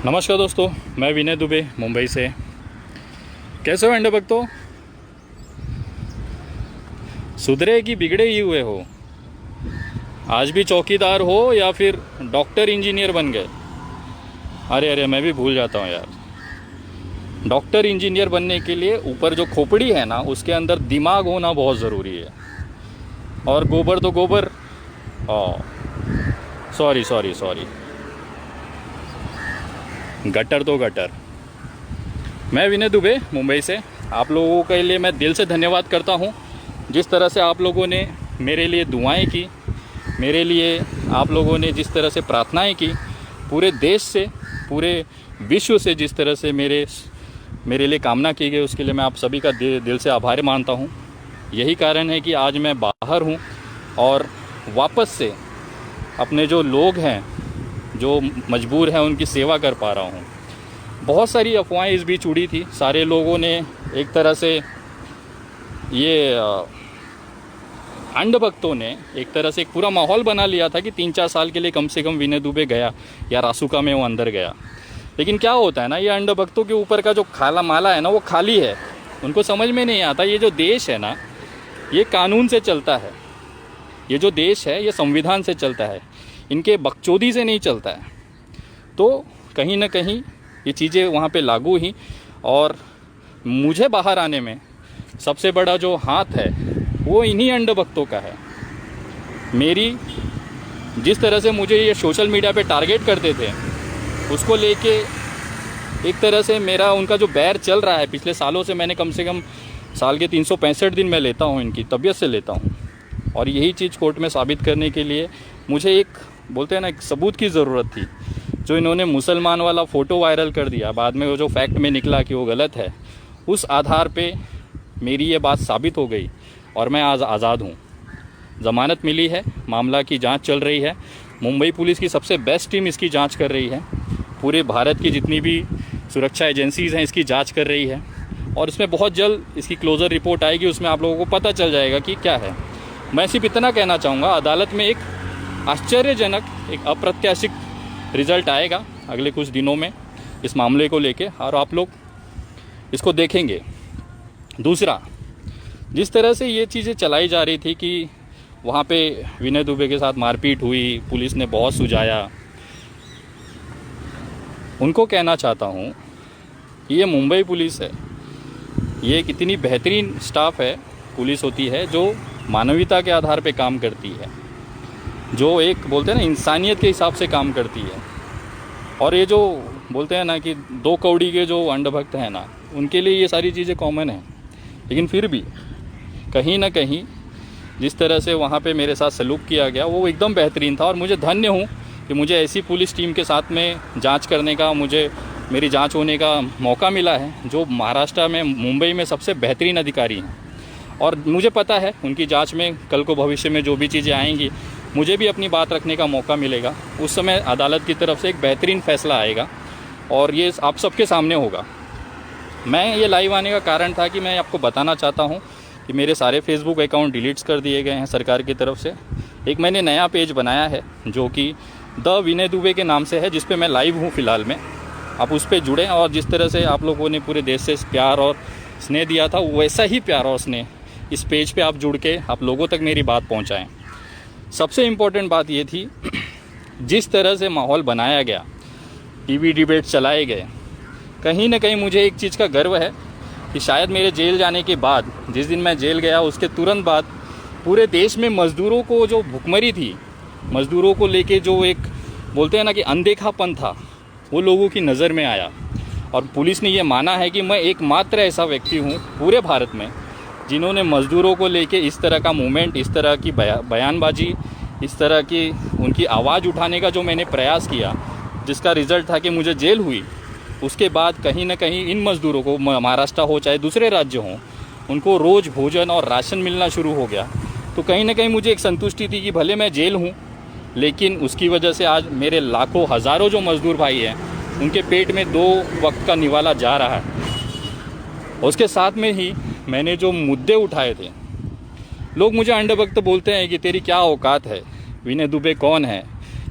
नमस्कार दोस्तों, मैं विनय दुबे मुंबई से। कैसे हो अंडे भक्तों? सुधरे कि बिगड़े ही हुए हो? आज भी चौकीदार हो या फिर डॉक्टर इंजीनियर बन गए? अरे अरे, मैं भी भूल जाता हूँ यार। डॉक्टर इंजीनियर बनने के लिए ऊपर जो खोपड़ी है ना, उसके अंदर दिमाग होना बहुत ज़रूरी है। और गोबर तो गोबर। सॉरी सॉरी सॉरी, गटर तो गटर। मैं विनय दुबे मुंबई से। आप लोगों के लिए मैं दिल से धन्यवाद करता हूँ। जिस तरह से आप लोगों ने मेरे लिए दुआएं की, मेरे लिए आप लोगों ने जिस तरह से प्रार्थनाएं की, पूरे देश से, पूरे विश्व से जिस तरह से मेरे लिए कामना की गई, उसके लिए मैं आप सभी का दिल से आभार मानता हूँ। यही कारण है कि आज मैं बाहर हूँ और वापस से अपने जो लोग हैं, जो मजबूर हैं, उनकी सेवा कर पा रहा हूँ। बहुत सारी अफवाहें इस बीच उड़ी थी। सारे लोगों ने एक तरह से ये अंध भक्तों ने एक तरह से एक पूरा माहौल बना लिया था कि 3-4 साल के लिए कम से कम विनय दुबे गया या रासुका में वो अंदर गया। लेकिन क्या होता है ना, ये अंध भक्तों के ऊपर का जो खाला माला है ना, वो खाली है। उनको समझ में नहीं आता ये जो देश है ना, ये कानून से चलता है। ये जो देश है, ये संविधान से चलता है, इनके बकचोदी से नहीं चलता है। तो कहीं ना कहीं ये चीज़ें वहाँ पे लागू ही। और मुझे बाहर आने में सबसे बड़ा जो हाथ है वो इन्हीं अंध भक्तों का है। मेरी जिस तरह से मुझे ये सोशल मीडिया पे टारगेट करते थे, उसको लेके एक तरह से मेरा उनका जो बैर चल रहा है पिछले सालों से। मैंने कम से कम साल के 365 दिन मैं लेता हूँ, इनकी तबीयत से लेता हूँ। और यही चीज़ कोर्ट में साबित करने के लिए मुझे एक, बोलते हैं ना, एक सबूत की ज़रूरत थी। जो इन्होंने मुसलमान वाला फ़ोटो वायरल कर दिया, बाद में वो जो फैक्ट में निकला कि वो गलत है, उस आधार पे मेरी ये बात साबित हो गई और मैं आज आज़ाद हूँ। ज़मानत मिली है, मामला की जांच चल रही है। मुंबई पुलिस की सबसे बेस्ट टीम इसकी जांच कर रही है। पूरे भारत की जितनी भी सुरक्षा एजेंसीज़ हैं इसकी जांच कर रही है। और इसमें बहुत जल्द इसकी क्लोज़र रिपोर्ट आएगी, उसमें आप लोगों को पता चल जाएगा कि क्या है। मैं सिर्फ इतना कहना चाहूँगा, अदालत में एक आश्चर्यजनक, एक अप्रत्याशित रिज़ल्ट आएगा अगले कुछ दिनों में इस मामले को लेके, और आप लोग इसको देखेंगे। दूसरा, जिस तरह से ये चीज़ें चलाई जा रही थी कि वहाँ पे विनय दुबे के साथ मारपीट हुई, पुलिस ने बहुत सुझाया, उनको कहना चाहता हूँ ये मुंबई पुलिस है, ये कितनी बेहतरीन स्टाफ है, पुलिस होती है जो मानवीयता के आधार पे काम करती है, जो एक, बोलते हैं ना, इंसानियत के हिसाब से काम करती है। और ये जो बोलते हैं ना कि 2 कौड़ी के जो अंध भक्त हैं ना, उनके लिए ये सारी चीज़ें कॉमन हैं। लेकिन फिर भी कहीं ना कहीं जिस तरह से वहाँ पे मेरे साथ सलूक किया गया वो एकदम बेहतरीन था। और मुझे धन्य हूँ कि मुझे ऐसी पुलिस टीम के साथ में जांच करने का, मुझे मेरी जांच होने का मौका मिला है, जो महाराष्ट्र में, मुंबई में सबसे बेहतरीन अधिकारी हैं। और मुझे पता है उनकी जांच में कल को भविष्य में जो भी चीज़ें आएंगी, मुझे भी अपनी बात रखने का मौका मिलेगा। उस समय अदालत की तरफ से एक बेहतरीन फ़ैसला आएगा और ये आप सबके सामने होगा। मैं ये लाइव आने का कारण था कि मैं आपको बताना चाहता हूँ कि मेरे सारे फेसबुक अकाउंट डिलीट्स कर दिए गए हैं सरकार की तरफ से। एक मैंने नया पेज बनाया है जो कि द विनय दुबे के नाम से है, जिस पे मैं लाइव हूँ फ़िलहाल में। आप उस पर जुड़ें और जिस तरह से आप लोगों ने पूरे देश से प्यार और स्नेह दिया था, वैसा ही प्यार और स्नेह इस पेज पे आप जुड़ के आप लोगों तक मेरी बात पहुंचाएं। सबसे इम्पोर्टेंट बात ये थी, जिस तरह से माहौल बनाया गया, टीवी डिबेट चलाए गए, कहीं ना कहीं मुझे एक चीज़ का गर्व है कि शायद मेरे जेल जाने के बाद, जिस दिन मैं जेल गया उसके तुरंत बाद, पूरे देश में मज़दूरों को जो भुखमरी थी, मज़दूरों को लेके जो एक, बोलते हैं ना कि अनदेखापन था, वो लोगों की नज़र में आया। और पुलिस ने ये माना है कि मैं एकमात्र ऐसा व्यक्ति हूँ पूरे भारत में जिन्होंने मज़दूरों को लेके इस तरह का मूवमेंट, इस तरह की बयानबाजी, इस तरह की उनकी आवाज़ उठाने का जो मैंने प्रयास किया, जिसका रिज़ल्ट था कि मुझे जेल हुई। उसके बाद कहीं ना कहीं इन मज़दूरों को, महाराष्ट्र हो चाहे दूसरे राज्य हों, उनको रोज़ भोजन और राशन मिलना शुरू हो गया। तो कहीं ना कहीं मुझे एक संतुष्टि थी कि भले मैं जेल हूँ, लेकिन उसकी वजह से आज मेरे लाखों, हज़ारों जो मज़दूर भाई हैं, उनके पेट में 2 वक्त का निवाला जा रहा है। उसके साथ में ही मैंने जो मुद्दे उठाए थे, लोग मुझे अंध भक्त बोलते हैं कि तेरी क्या औकात है, विनय दुबे कौन है,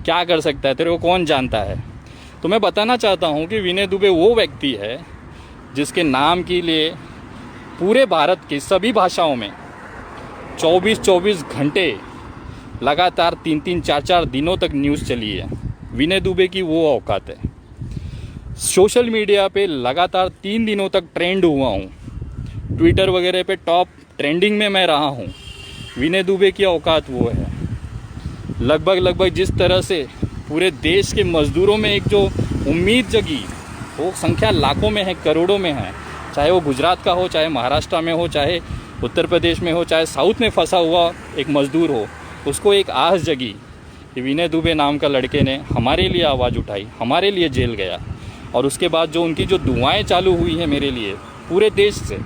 क्या कर सकता है, तेरे को कौन जानता है। तो मैं बताना चाहता हूँ कि विनय दुबे वो व्यक्ति है जिसके नाम के लिए पूरे भारत की सभी भाषाओं में 24-24 घंटे लगातार 3-3, 4-4 दिनों तक न्यूज़ चली है। विनय दुबे की वो औकात है। सोशल मीडिया पे लगातार 3 दिनों तक ट्रेंड हुआ हूँ, ट्विटर वगैरह पे टॉप ट्रेंडिंग में मैं रहा हूँ। विनय दुबे की औकात वो है। लगभग जिस तरह से पूरे देश के मज़दूरों में एक जो उम्मीद जगी, वो संख्या लाखों में है, करोड़ों में है। चाहे वो गुजरात का हो, चाहे महाराष्ट्र में हो, चाहे उत्तर प्रदेश में हो, चाहे साउथ में फंसा हुआ एक मज़दूर हो, उसको एक आस जगी कि विनय दुबे नाम का लड़के ने हमारे लिए आवाज़ उठाई, हमारे लिए जेल गया। और उसके बाद जो उनकी जो दुआएं चालू हुई हैं मेरे लिए, पूरे देश से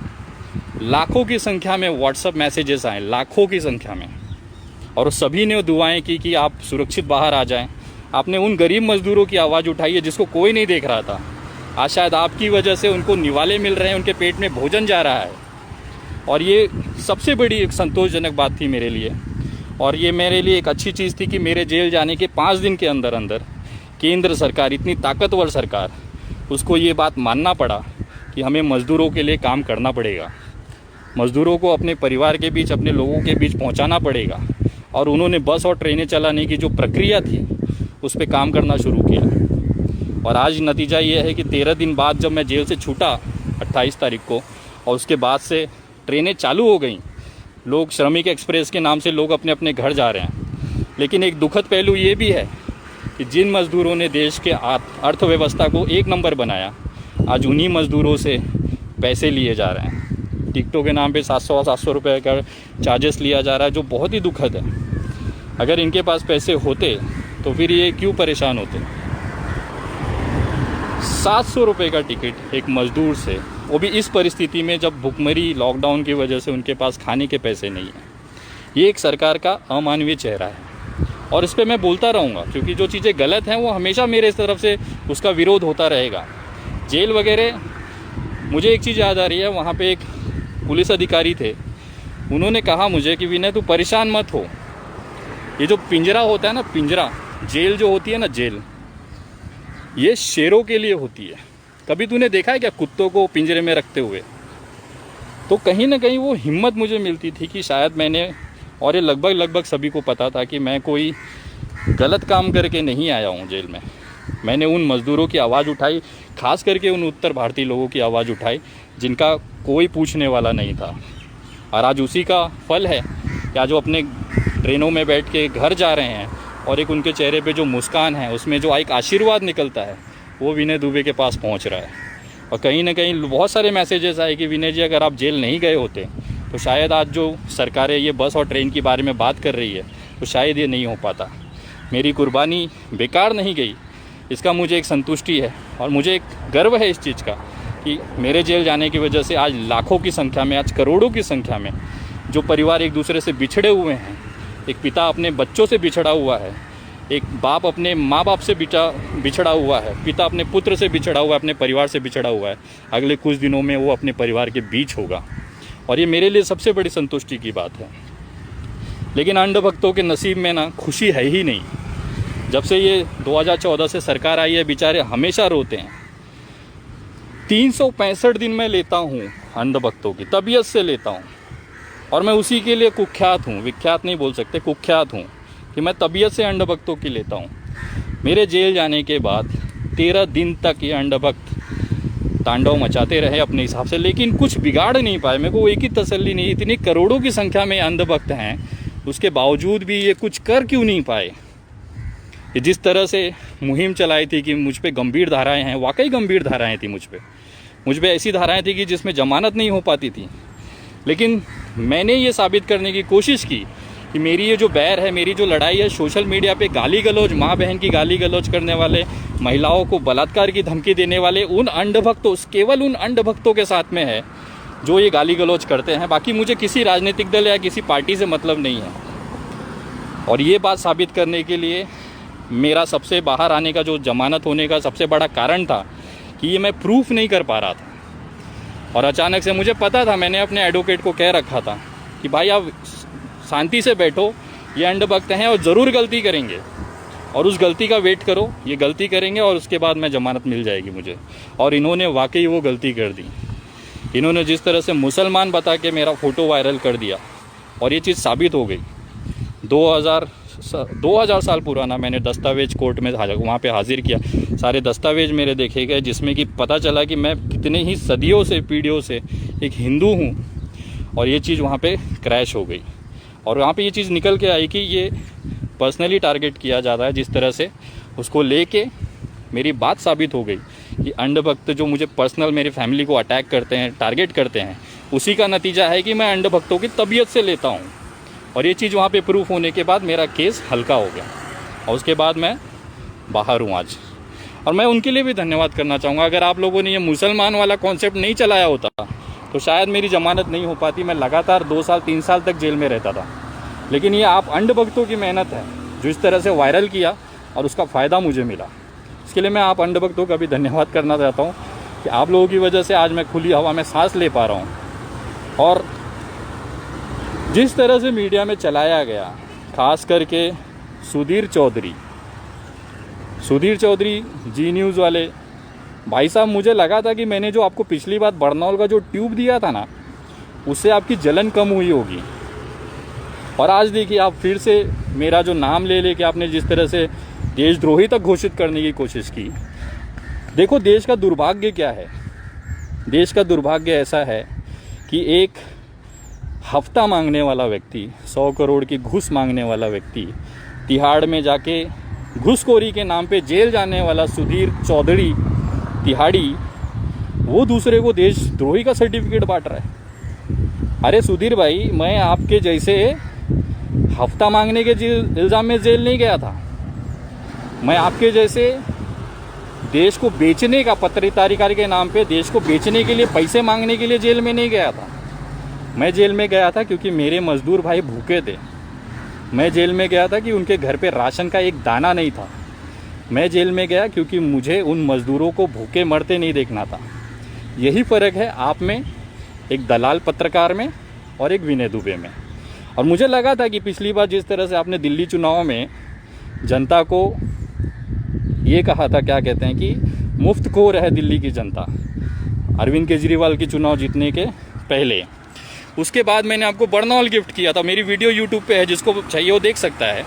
लाखों की संख्या में व्हाट्सएप मैसेजेस आए, लाखों की संख्या में, और सभी ने दुआएं की कि आप सुरक्षित बाहर आ जाएं। आपने उन गरीब मज़दूरों की आवाज़ उठाई है जिसको कोई नहीं देख रहा था। आज शायद आपकी वजह से उनको निवाले मिल रहे हैं, उनके पेट में भोजन जा रहा है। और ये सबसे बड़ी एक संतोषजनक बात थी मेरे लिए। और ये मेरे लिए एक अच्छी चीज़ थी कि मेरे जेल जाने के 5 दिन के अंदर अंदर केंद्र सरकार, इतनी ताकतवर सरकार, उसको ये बात मानना पड़ा कि हमें मज़दूरों के लिए काम करना पड़ेगा, मज़दूरों को अपने परिवार के बीच, अपने लोगों के बीच पहुंचाना पड़ेगा। और उन्होंने बस और ट्रेनें चलाने की जो प्रक्रिया थी उस पर काम करना शुरू किया। और आज नतीजा ये है कि 13 दिन बाद जब मैं जेल से छूटा 28 तारीख को, और उसके बाद से ट्रेनें चालू हो गई, लोग श्रमिक एक्सप्रेस के नाम से लोग अपने अपने घर जा रहे हैं। लेकिन एक दुखद पहलू ये भी है कि जिन मज़दूरों ने देश के अर्थव्यवस्था को एक नंबर बनाया, आज उन्हीं मज़दूरों से पैसे लिए जा रहे हैं। टिकटों के नाम पे 700 रुपये का चार्जेस लिया जा रहा है, जो बहुत ही दुखद है। अगर इनके पास पैसे होते तो फिर ये क्यों परेशान होते। 700 रुपये का टिकट एक मज़दूर से, वो भी इस परिस्थिति में जब भुखमरी, लॉकडाउन की वजह से उनके पास खाने के पैसे नहीं हैं। ये एक सरकार का अमानवीय चेहरा है। और इस पर मैं बोलता रहूँगा, क्योंकि जो चीज़ें गलत हैं वो हमेशा मेरे तरफ से उसका विरोध होता रहेगा। जेल वगैरह, मुझे एक चीज़ याद आ रही है, वहाँ पे एक पुलिस अधिकारी थे, उन्होंने कहा मुझे कि विनय तू परेशान मत हो, ये जो पिंजरा होता है ना, पिंजरा, जेल जो होती है ना, जेल, ये शेरों के लिए होती है। कभी तूने देखा है क्या कुत्तों को पिंजरे में रखते हुए? तो कहीं ना कहीं वो हिम्मत मुझे मिलती थी कि शायद मैंने, और ये लगभग सभी को पता था कि मैं कोई गलत काम करके नहीं आया हूँ जेल में। मैंने उन मज़दूरों की आवाज़ उठाई, खास करके उन उत्तर भारतीय लोगों की आवाज़ उठाई जिनका कोई पूछने वाला नहीं था। और आज उसी का फल है कि आज वो अपने ट्रेनों में बैठ के घर जा रहे हैं, और एक उनके चेहरे पे जो मुस्कान है, उसमें जो एक आशीर्वाद निकलता है, वो विनय दुबे के पास पहुंच रहा है। और कहीं ना कहीं बहुत सारे मैसेजेस आए कि विनय जी, अगर आप जेल नहीं गए होते तो शायद आज जो सरकारें ये बस और ट्रेन के बारे में बात कर रही है, तो शायद ये नहीं हो पाता। मेरी कुर्बानी बेकार नहीं गई, इसका मुझे एक संतुष्टि है। और मुझे एक गर्व है इस चीज़ का कि मेरे जेल जाने की वजह से आज लाखों की संख्या में, आज करोड़ों की संख्या में जो परिवार एक दूसरे से बिछड़े हुए हैं, एक पिता अपने बच्चों से बिछड़ा हुआ है, एक बाप अपने माँ बाप से बिछड़ा हुआ है, पिता अपने पुत्र से बिछड़ा हुआ है, अपने परिवार से बिछड़ा हुआ है, अगले कुछ दिनों में वो अपने परिवार के बीच होगा। और ये मेरे लिए सबसे बड़ी संतुष्टि की बात है। लेकिन अंधभक्तों के नसीब में ना खुशी है ही नहीं। जब से ये 2014 से सरकार आई है, बेचारे हमेशा रोते हैं। 365 दिन मैं लेता हूँ अंधभक्तों की, तबीयत से लेता हूँ। और मैं उसी के लिए कुख्यात हूँ, विख्यात नहीं बोल सकते, कुख्यात हूँ कि मैं तबीयत से अंधभक्तों की लेता हूँ। मेरे जेल जाने के बाद 13 दिन तक ये अंधभक्त तांडव मचाते रहे अपने हिसाब से, लेकिन कुछ बिगाड़ नहीं पाए। मेरे को एक ही तसल्ली नहीं, इतनी करोड़ों की संख्या में अंधभक्त हैं, उसके बावजूद भी ये कुछ कर क्यों नहीं पाए। ये जिस तरह से मुहिम चलाई थी कि मुझ पे गंभीर धाराएं हैं, वाकई गंभीर धाराएं थी मुझ पे ऐसी धाराएं थी कि जिसमें जमानत नहीं हो पाती थी। लेकिन मैंने ये साबित करने की कोशिश की कि मेरी ये जो बैर है, मेरी जो लड़ाई है, सोशल मीडिया पे गाली गलौज, माँ बहन की गाली गलौज करने वाले, महिलाओं को बलात्कार की धमकी देने वाले उन अंधभक्तों, केवल उन अंधभक्तों के साथ में है जो ये गाली गलौज करते हैं। बाकी मुझे किसी राजनीतिक दल या किसी पार्टी से मतलब नहीं है। और ये बात साबित करने के लिए मेरा सबसे बाहर आने का, जो जमानत होने का सबसे बड़ा कारण था कि ये मैं प्रूफ नहीं कर पा रहा था। और अचानक से मुझे पता था, मैंने अपने एडवोकेट को कह रखा था कि भाई आप शांति से बैठो, ये अंधभक्त हैं और ज़रूर गलती करेंगे, और उस गलती का वेट करो, ये गलती करेंगे और उसके बाद में ज़मानत मिल जाएगी मुझे। और इन्होंने वाकई वो गलती कर दी। इन्होंने जिस तरह से मुसलमान बता के मेरा फ़ोटो वायरल कर दिया और ये चीज़ साबित हो गई। 2000 साल पुराना मैंने दस्तावेज कोर्ट में वहाँ पे हाजिर किया, सारे दस्तावेज मेरे देखे गए, जिसमें कि पता चला कि मैं कितने ही सदियों से पीढ़ियों से एक हिंदू हूँ। और ये चीज़ वहाँ पे क्रैश हो गई और वहाँ पे ये चीज़ निकल के आई कि ये पर्सनली टारगेट किया जा रहा है। जिस तरह से उसको लेके मेरी बात साबित हो गई कि अंधभक्त जो मुझे पर्सनल मेरी फैमिली को अटैक करते हैं, टारगेट करते हैं, उसी का नतीजा है कि मैं अंधभक्तों की तबीयत से लेता हूँ। और ये चीज़ वहाँ पे प्रूफ होने के बाद मेरा केस हल्का हो गया और उसके बाद मैं बाहर हूँ आज। और मैं उनके लिए भी धन्यवाद करना चाहूँगा। अगर आप लोगों ने ये मुसलमान वाला कॉन्सेप्ट नहीं चलाया होता तो शायद मेरी ज़मानत नहीं हो पाती, मैं लगातार 2 साल 3 साल तक जेल में रहता था। लेकिन ये आप अंधभक्तों की मेहनत है जो इस तरह से वायरल किया और उसका फ़ायदा मुझे मिला। इसके लिए मैं आप अंधभक्तों का भी धन्यवाद करना चाहता हूँ कि आप लोगों की वजह से आज मैं खुली हवा में सांस ले पा रहा हूँ। और जिस तरह से मीडिया में चलाया गया, खास करके सुधीर चौधरी जी न्यूज़ वाले भाई साहब, मुझे लगा था कि मैंने जो आपको पिछली बार बरनौल का जो ट्यूब दिया था ना, उससे आपकी जलन कम हुई होगी। और आज देखिए आप फिर से मेरा जो नाम ले लेके आपने जिस तरह से देशद्रोही तक घोषित करने की कोशिश की। देखो देश का दुर्भाग्य क्या है। देश का दुर्भाग्य ऐसा है कि एक हफ्ता मांगने वाला व्यक्ति, 100 करोड़ की घूस मांगने वाला व्यक्ति, तिहाड़ में जाके घूसखोरी के नाम पे जेल जाने वाला सुधीर चौधरी तिहाड़ी, वो दूसरे को देशद्रोही का सर्टिफिकेट बांट रहा है। अरे सुधीर भाई, मैं आपके जैसे हफ्ता मांगने के इल्ज़ाम में जेल नहीं गया था। मैं आपके जैसे देश को बेचने का, पत्रकारिता के नाम पे देश को बेचने के लिए, पैसे मांगने के लिए जेल में नहीं गया था। मैं जेल में गया था क्योंकि मेरे मजदूर भाई भूखे थे। मैं जेल में गया था कि उनके घर पे राशन का एक दाना नहीं था। मैं जेल में गया क्योंकि मुझे उन मज़दूरों को भूखे मरते नहीं देखना था। यही फ़र्क है आप में, एक दलाल पत्रकार में और एक विनय दुबे में। और मुझे लगा था कि पिछली बार जिस तरह से आपने दिल्ली चुनाव में जनता को ये कहा था, क्या कहते हैं कि मुफ्त खोर है दिल्ली की जनता, अरविंद केजरीवाल की चुनाव जीतने के पहले। उसके बाद मैंने आपको बरनौल गिफ्ट किया था। मेरी वीडियो यूट्यूब पे है, जिसको चाहिए वो देख सकता है।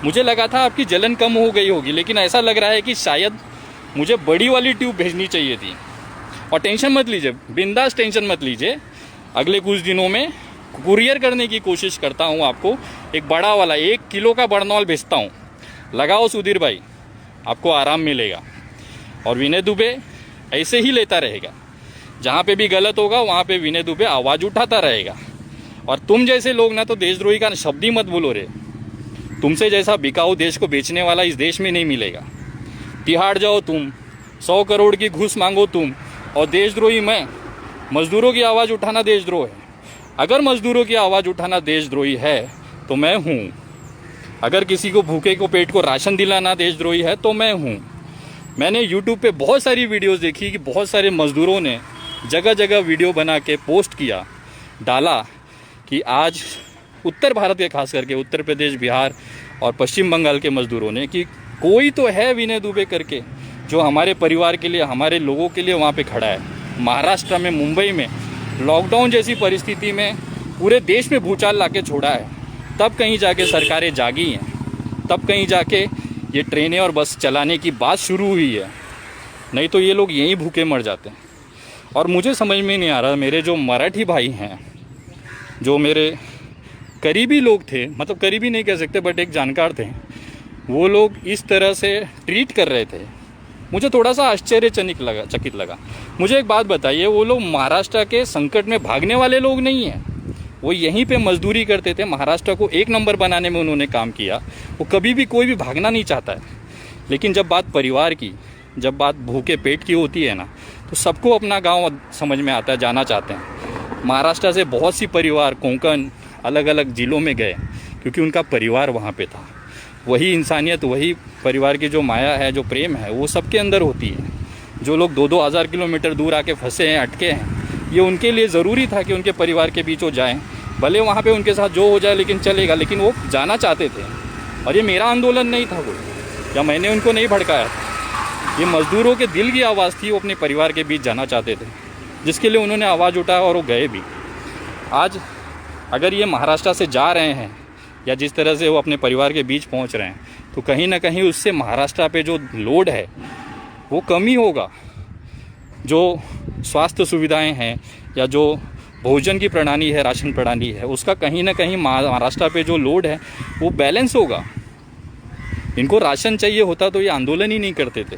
मुझे लगा था आपकी जलन कम हो गई होगी, लेकिन ऐसा लग रहा है कि शायद मुझे बड़ी वाली ट्यूब भेजनी चाहिए थी। और टेंशन मत लीजिए, बिंदास टेंशन मत लीजिए, अगले कुछ दिनों में कुरियर करने की कोशिश करता हूँ। आपको एक बड़ा वाला 1 किलो का बरनौल भेजता हूँ। लगाओ सुधीर भाई, आपको आराम मिलेगा। और विनय दुबे ऐसे ही लेता रहेगा, जहाँ पे भी गलत होगा वहाँ पे विनय दुबे आवाज़ उठाता रहेगा। और तुम जैसे लोग ना तो देशद्रोही का शब्द ही मत बोलो रे। तुमसे जैसा बिकाऊ देश को बेचने वाला इस देश में नहीं मिलेगा। तिहाड़ जाओ तुम, 100 करोड़ की घूस मांगो तुम, और देशद्रोही मैं। मजदूरों की आवाज़ उठाना देशद्रोह है। अगर मजदूरों की आवाज़ उठाना देशद्रोही है तो मैं हूँ। अगर किसी को भूखे को पेट को राशन दिलाना देशद्रोही है तो मैं हूँ। मैंने यूट्यूब पे बहुत सारी वीडियोस देखी कि बहुत सारे मजदूरों ने जगह जगह वीडियो बना के पोस्ट किया, डाला कि आज उत्तर भारत के, खास करके उत्तर प्रदेश, बिहार और पश्चिम बंगाल के मजदूरों ने, कि कोई तो है विनय दुबे करके जो हमारे परिवार के लिए, हमारे लोगों के लिए वहाँ पे खड़ा है। महाराष्ट्र में, मुंबई में लॉकडाउन जैसी परिस्थिति में पूरे देश में भूचाल लाके छोड़ा है। तब कहीं जाके सरकारें जागी हैं, तब कहीं जाके ये ट्रेनें और बस चलाने की बात शुरू हुई है। नहीं तो ये लोग यहीं भूखे मर जाते हैं। और मुझे समझ में नहीं आ रहा, मेरे जो मराठी भाई हैं, जो मेरे करीबी लोग थे, मतलब करीबी नहीं कह सकते बट एक जानकार थे, वो लोग इस तरह से ट्रीट कर रहे थे। मुझे थोड़ा सा चकित लगा। मुझे एक बात बताइए, वो लोग महाराष्ट्र के संकट में भागने वाले लोग नहीं हैं। वो यहीं पे मजदूरी करते थे, महाराष्ट्र को 1 नंबर बनाने में उन्होंने काम किया। वो कभी भी कोई भी भागना नहीं चाहता है। लेकिन जब बात परिवार की, जब बात भूखे पेट की होती है ना, तो सबको अपना गांव समझ में आता है, जाना चाहते हैं। महाराष्ट्र से बहुत सी परिवार कोंकण, अलग अलग ज़िलों में गए क्योंकि उनका परिवार वहाँ पे था। वही इंसानियत, वही परिवार की जो माया है, जो प्रेम है, वो सबके अंदर होती है। जो लोग 2-2 हज़ार किलोमीटर दूर आके फंसे हैं, अटके हैं, ये उनके लिए ज़रूरी था कि उनके परिवार के बीच वो जाएँ। भले वहाँ पे उनके साथ जो हो जाए लेकिन चलेगा, लेकिन वो जाना चाहते थे। और ये मेरा आंदोलन नहीं था कोई, या मैंने उनको नहीं भड़काया। ये मज़दूरों के दिल की आवाज़ थी, वो अपने परिवार के बीच जाना चाहते थे, जिसके लिए उन्होंने आवाज़ उठाया और वो गए भी। आज अगर ये महाराष्ट्र से जा रहे हैं या जिस तरह से वो अपने परिवार के बीच पहुंच रहे हैं, तो कहीं ना कहीं उससे महाराष्ट्र पे जो लोड है वो कमी होगा। जो स्वास्थ्य सुविधाएं हैं या जो भोजन की प्रणाली है, राशन प्रणाली है, उसका कहीं ना कहीं महाराष्ट्र पे जो लोड है वो बैलेंस होगा। इनको राशन चाहिए होता तो ये आंदोलन ही नहीं करते थे।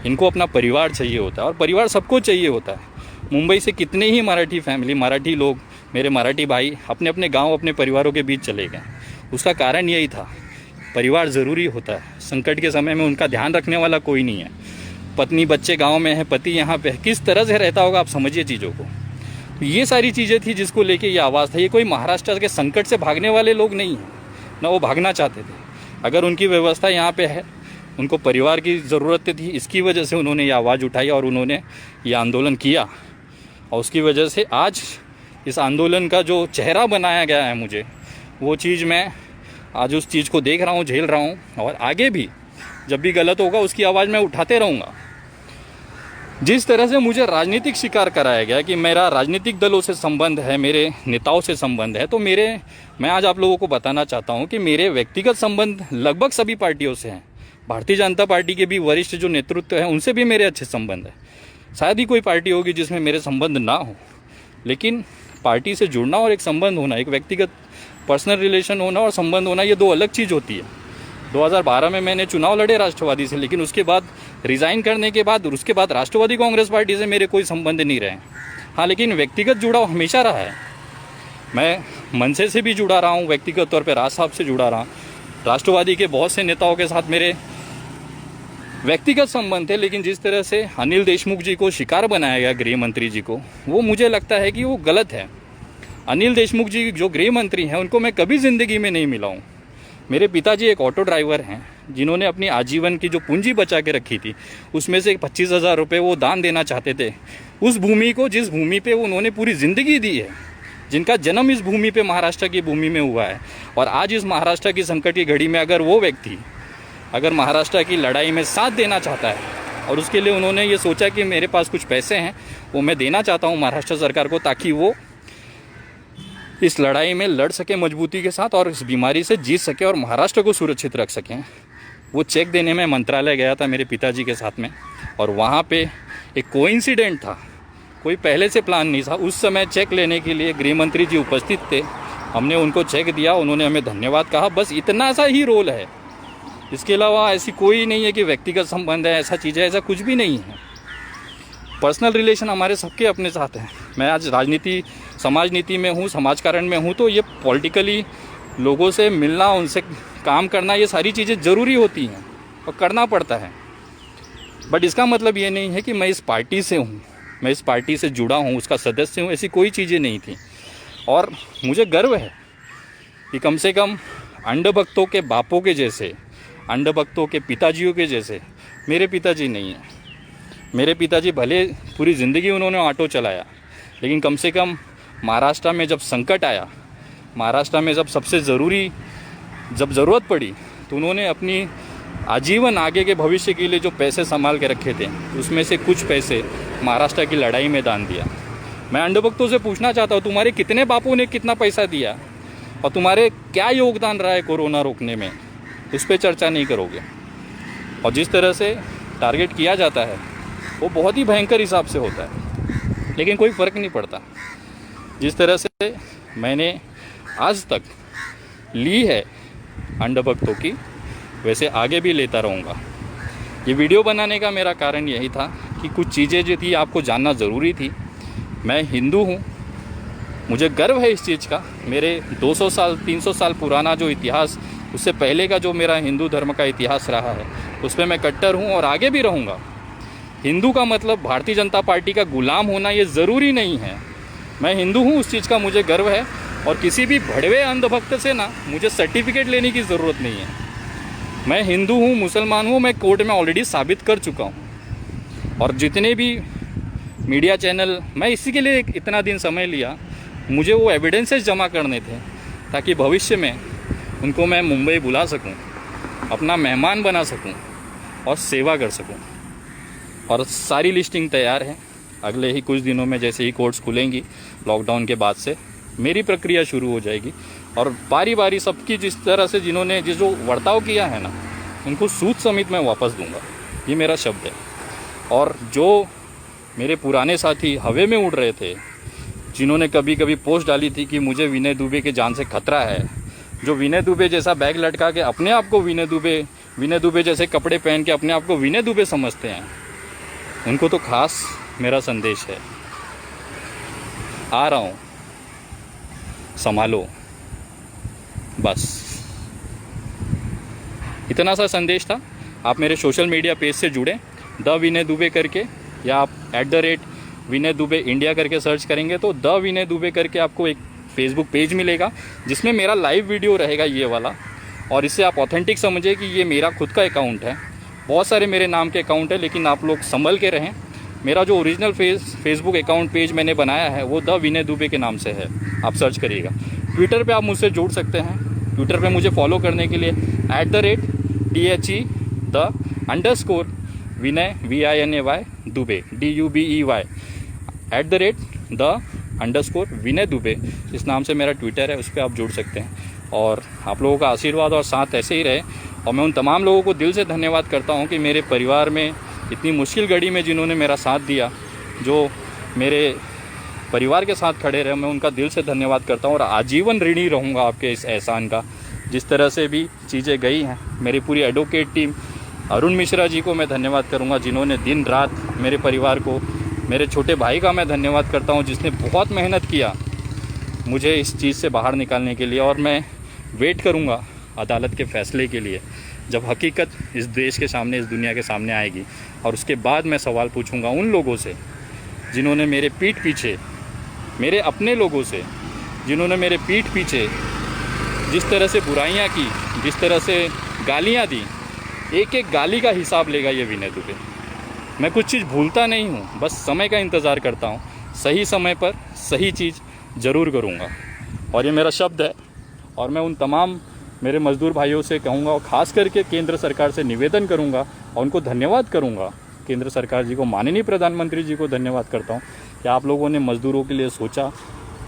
इनको अपना परिवार चाहिए होता है, और परिवार सबको चाहिए होता है। मुंबई से कितने ही मराठी फैमिली, मराठी लोग, मेरे मराठी भाई अपने अपने गांव, अपने परिवारों के बीच चले गए। उसका कारण यही था, परिवार ज़रूरी होता है। संकट के समय में उनका ध्यान रखने वाला कोई नहीं है। पत्नी बच्चे गांव में है, पति यहाँ पे है, किस तरह से रहता होगा आप समझिए चीज़ों को। तो ये सारी चीज़ें थी जिसको लेके ये आवाज़ था। ये कोई महाराष्ट्र के संकट से भागने वाले लोग नहीं हैं, ना वो भागना चाहते थे। अगर उनकी व्यवस्था यहाँ पे है, उनको परिवार की ज़रूरत थी, इसकी वजह से उन्होंने ये आवाज़ उठाई और उन्होंने ये आंदोलन किया। और उसकी वजह से आज इस आंदोलन का जो चेहरा बनाया गया है मुझे, वो चीज़ मैं आज उस चीज़ को देख रहा हूँ, झेल रहा हूँ, और आगे भी जब भी गलत होगा उसकी आवाज़ मैं उठाते रहूँगा। जिस तरह से मुझे राजनीतिक शिकार कराया गया कि मेरा राजनीतिक दलों से संबंध है, मेरे नेताओं से संबंध है, तो मैं आज आप लोगों को बताना चाहता हूं कि मेरे व्यक्तिगत संबंध लगभग सभी पार्टियों से हैं। भारतीय जनता पार्टी के भी वरिष्ठ जो नेतृत्व है उनसे भी मेरे अच्छे संबंध है। शायद ही कोई पार्टी होगी जिसमें मेरे संबंध ना हो, लेकिन पार्टी से जुड़ना और एक संबंध होना, एक व्यक्तिगत पर्सनल रिलेशन होना और संबंध होना, ये दो अलग चीज़ होती है। 2012 में मैंने चुनाव लड़े राष्ट्रवादी से, लेकिन उसके बाद रिज़ाइन करने के बाद और उसके बाद राष्ट्रवादी कांग्रेस पार्टी से मेरे कोई संबंध नहीं रहे। हाँ, लेकिन व्यक्तिगत जुड़ाव हमेशा रहा है। मैं मनसे से भी जुड़ा रहा हूँ, व्यक्तिगत तौर पे राज साहब से जुड़ा रहा हूँ। राष्ट्रवादी के बहुत से नेताओं के साथ मेरे व्यक्तिगत संबंध थे, लेकिन जिस तरह से अनिल देशमुख जी को शिकार बनाया गया, गृह मंत्री जी को, वो मुझे लगता है कि वो गलत है। अनिल देशमुख जी जो गृह मंत्री हैं उनको मैं कभी ज़िंदगी में नहीं मिला हूँ। मेरे पिताजी एक ऑटो ड्राइवर हैं, जिन्होंने अपनी आजीवन की जो पूंजी बचा के रखी थी उसमें से 25,000 रुपये वो दान देना चाहते थे उस भूमि को, जिस भूमि पे उन्होंने पूरी ज़िंदगी दी है, जिनका जन्म इस भूमि पे, महाराष्ट्र की भूमि में हुआ है। और आज इस महाराष्ट्र की संकट की घड़ी में अगर वो व्यक्ति अगर महाराष्ट्र की लड़ाई में साथ देना चाहता है और उसके लिए उन्होंने ये सोचा कि मेरे पास कुछ पैसे हैं वो मैं देना चाहता हूँ महाराष्ट्र सरकार को, ताकि वो इस लड़ाई में लड़ सके मजबूती के साथ और इस बीमारी से जीत सके और महाराष्ट्र को सुरक्षित रख सकें। वो चेक देने में मंत्रालय गया था मेरे पिताजी के साथ में, और वहाँ पे एक कोइंसिडेंट था, कोई पहले से प्लान नहीं था। उस समय चेक लेने के लिए गृह मंत्री जी उपस्थित थे, हमने उनको चेक दिया, उन्होंने हमें धन्यवाद कहा, बस इतना सा ही रोल है। इसके अलावा ऐसी कोई नहीं है कि व्यक्तिगत संबंध है, ऐसा चीज़ है, ऐसा कुछ भी नहीं है। पर्सनल रिलेशन हमारे सबके अपने साथ हैं। मैं आज राजनीति, समाज नीति में हूँ, समाजकारण में हूँ, तो ये पॉलिटिकली लोगों से मिलना, उनसे काम करना, ये सारी चीज़ें ज़रूरी होती हैं और करना पड़ता है। बट इसका मतलब ये नहीं है कि मैं इस पार्टी से हूँ, मैं इस पार्टी से जुड़ा हूँ, उसका सदस्य हूँ, ऐसी कोई चीज़ें नहीं थी। और मुझे गर्व है कि कम से कम अंधभक्तों के बापों के जैसे, अंधभक्तों के पिताजियों के जैसे मेरे पिताजी नहीं हैं। मेरे पिताजी भले पूरी ज़िंदगी उन्होंने ऑटो चलाया, लेकिन कम से कम महाराष्ट्र में जब संकट आया, महाराष्ट्र में जब सबसे जब ज़रूरत पड़ी, तो उन्होंने अपनी आजीवन आगे के भविष्य के लिए जो पैसे संभाल के रखे थे उसमें से कुछ पैसे महाराष्ट्र की लड़ाई में दान दिया। मैं अंधभक्तों से पूछना चाहता हूँ, तुम्हारे कितने बापों ने कितना पैसा दिया और तुम्हारे क्या योगदान रहा है कोरोना रोकने में, उस पर चर्चा नहीं करोगे। और जिस तरह से टारगेट किया जाता है वो बहुत ही भयंकर हिसाब से होता है, लेकिन कोई फ़र्क नहीं पड़ता। जिस तरह से मैंने आज तक ली है अंधभक्तों की, वैसे आगे भी लेता रहूँगा। ये वीडियो बनाने का मेरा कारण यही था कि कुछ चीज़ें जो थी आपको जानना ज़रूरी थी। मैं हिंदू हूँ, मुझे गर्व है इस चीज़ का। मेरे 200 साल 300 साल पुराना जो इतिहास, उससे पहले का जो मेरा हिंदू धर्म का इतिहास रहा है, उस पर मैं कट्टर हूँ और आगे भी रहूँगा। हिंदू का मतलब भारतीय जनता पार्टी का गुलाम होना ये ज़रूरी नहीं है। मैं हिंदू हूँ, उस चीज़ का मुझे गर्व है, और किसी भी भड़वे अंधभक्त से ना मुझे सर्टिफिकेट लेने की ज़रूरत नहीं है। मैं हिंदू हूँ, मुसलमान हूँ, मैं कोर्ट में ऑलरेडी साबित कर चुका हूँ। और जितने भी मीडिया चैनल, मैं इसी के लिए इतना दिन समय लिया, मुझे वो एविडेंसेस जमा करने थे ताकि भविष्य में उनको मैं मुंबई बुला सकूं। अपना मेहमान बना सकूं और सेवा कर सकूं। और सारी लिस्टिंग तैयार है। अगले ही कुछ दिनों में जैसे ही कोर्ट्स खुलेंगी लॉकडाउन के बाद से मेरी प्रक्रिया शुरू हो जाएगी और बारी बारी सबकी जिस तरह से जिन्होंने जो बर्ताव किया है ना, उनको सूद समेत मैं वापस दूंगा। ये मेरा शब्द है। और जो मेरे पुराने साथी हवा में उड़ रहे थे, जिन्होंने कभी कभी पोस्ट डाली थी कि मुझे विनय दुबे के जान से खतरा है, जो विनय दुबे जैसा बैग लटका के अपने आप को विनय दुबे जैसे कपड़े पहन के अपने आप को विनय दुबे समझते हैं, उनको तो खास मेरा संदेश है, आ रहा हूँ, संभालो। बस इतना सा संदेश था। आप मेरे सोशल मीडिया पेज से जुड़ें, द विनय दुबे करके, या आप @विनय दुबे इंडिया करके सर्च करेंगे तो द विनय दुबे करके आपको एक फेसबुक पेज मिलेगा जिसमें मेरा लाइव वीडियो रहेगा ये वाला। और इससे आप ऑथेंटिक समझे कि ये मेरा खुद का अकाउंट है। बहुत सारे मेरे नाम के अकाउंट है, लेकिन आप लोग संभल के रहें। मेरा जो ओरिजिनल फेसबुक अकाउंट पेज मैंने बनाया है वो द विनय दुबे के नाम से है, आप सर्च करिएगा। ट्विटर पे आप मुझसे जुड़ सकते हैं। ट्विटर पे मुझे फॉलो करने के लिए @THE_विनय VINAY दुबे DUBEY @the_विनय दुबे, इस नाम से मेरा ट्विटर है, उस पर आप जुड़ सकते हैं। और आप लोगों का आशीर्वाद और साथ ऐसे ही रहे। और मैं उन तमाम लोगों को दिल से धन्यवाद करता हूं कि मेरे परिवार में इतनी मुश्किल घड़ी में जिन्होंने मेरा साथ दिया, जो मेरे परिवार के साथ खड़े रहे, मैं उनका दिल से धन्यवाद करता हूं। और आजीवन ऋणी रहूँगा आपके इस एहसान का। जिस तरह से भी चीज़ें गई हैं, मेरी पूरी एडवोकेट टीम, अरुण मिश्रा जी को मैं धन्यवाद करूंगा जिन्होंने दिन रात मेरे परिवार को, मेरे छोटे भाई का मैं धन्यवाद करता हूं जिसने बहुत मेहनत किया मुझे इस चीज़ से बाहर निकालने के लिए। और मैं वेट करूंगा अदालत के फैसले के लिए, जब हकीकत इस देश के सामने, इस दुनिया के सामने आएगी। और उसके बाद मैं सवाल पूछूंगा उन लोगों से जिन्होंने मेरे पीठ पीछे, मेरे अपने लोगों से जिन्होंने मेरे पीठ पीछे जिस तरह से बुराइयां की, जिस तरह से गालियां दी, एक एक गाली का हिसाब लेगा ये विनय दुबे। मैं कुछ चीज़ भूलता नहीं हूँ, बस समय का इंतज़ार करता हूँ। सही समय पर सही चीज़ ज़रूर करूँगा, और ये मेरा शब्द है। और मैं उन तमाम मेरे मज़दूर भाइयों से कहूँगा, और ख़ास करके केंद्र सरकार से निवेदन करूँगा और उनको धन्यवाद करूँगा, केंद्र सरकार जी को, माननीय प्रधानमंत्री जी को धन्यवाद करता हूँ कि आप लोगों ने मज़दूरों के लिए सोचा,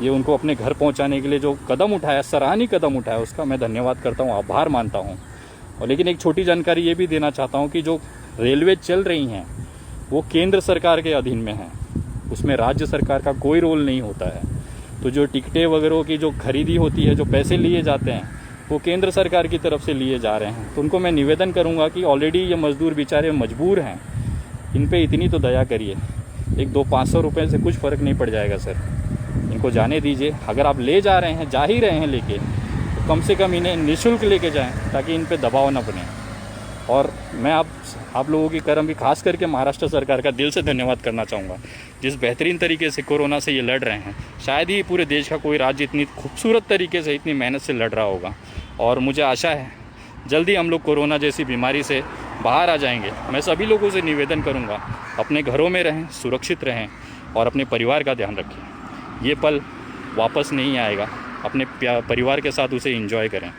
ये उनको अपने घर पहुँचाने के लिए जो कदम उठाया, सराहनीय कदम उठाया, उसका मैं धन्यवाद करता हूँ, आभार मानता हूँ। और लेकिन एक छोटी जानकारी ये भी देना चाहता हूँ कि जो रेलवे चल रही हैं वो केंद्र सरकार के अधीन में है, उसमें राज्य सरकार का कोई रोल नहीं होता है। तो जो टिकटें वगैरह की जो खरीदी होती है, जो पैसे लिए जाते हैं, वो केंद्र सरकार की तरफ से लिए जा रहे हैं। तो उनको मैं निवेदन करूंगा कि ऑलरेडी ये मज़दूर बेचारे मजबूर हैं, इन पे इतनी तो दया करिए। 100-500 रुपये से कुछ फ़र्क नहीं पड़ जाएगा सर, इनको जाने दीजिए। अगर आप ले जा रहे हैं, जा ही रहे हैं लेके, तो कम से कम इन्हें निःशुल्क लेके जाएं ताकि इन पे दबाव ना बने। और मैं आप लोगों की कर्म भी, खास करके महाराष्ट्र सरकार का दिल से धन्यवाद करना चाहूँगा, जिस बेहतरीन तरीके से कोरोना से ये लड़ रहे हैं। शायद ही पूरे देश का कोई राज्य इतनी खूबसूरत तरीके से, इतनी मेहनत से लड़ रहा होगा। और मुझे आशा है जल्दी हम लोग कोरोना जैसी बीमारी से बाहर आ जाएंगे। मैं सभी लोगों से निवेदन करूँगा, अपने घरों में रहें, सुरक्षित रहें और अपने परिवार का ध्यान रखें। ये पल वापस नहीं आएगा, अपने परिवार के साथ उसे एंजॉय करें।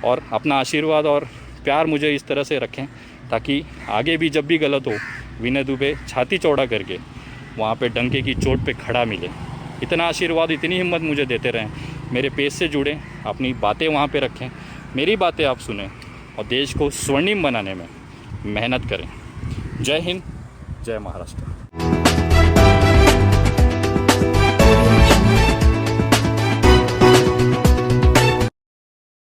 और अपना आशीर्वाद और प्यार मुझे इस तरह से रखें ताकि आगे भी जब भी गलत हो, विनय दुबे छाती चौड़ा करके वहाँ पे डंके की चोट पे खड़ा मिले। इतना आशीर्वाद, इतनी हिम्मत मुझे देते रहें। मेरे पेज से जुड़ें, अपनी बातें वहाँ पे रखें, मेरी बातें आप सुनें और देश को स्वर्णिम बनाने में मेहनत करें। जय हिंद, जय महाराष्ट्र।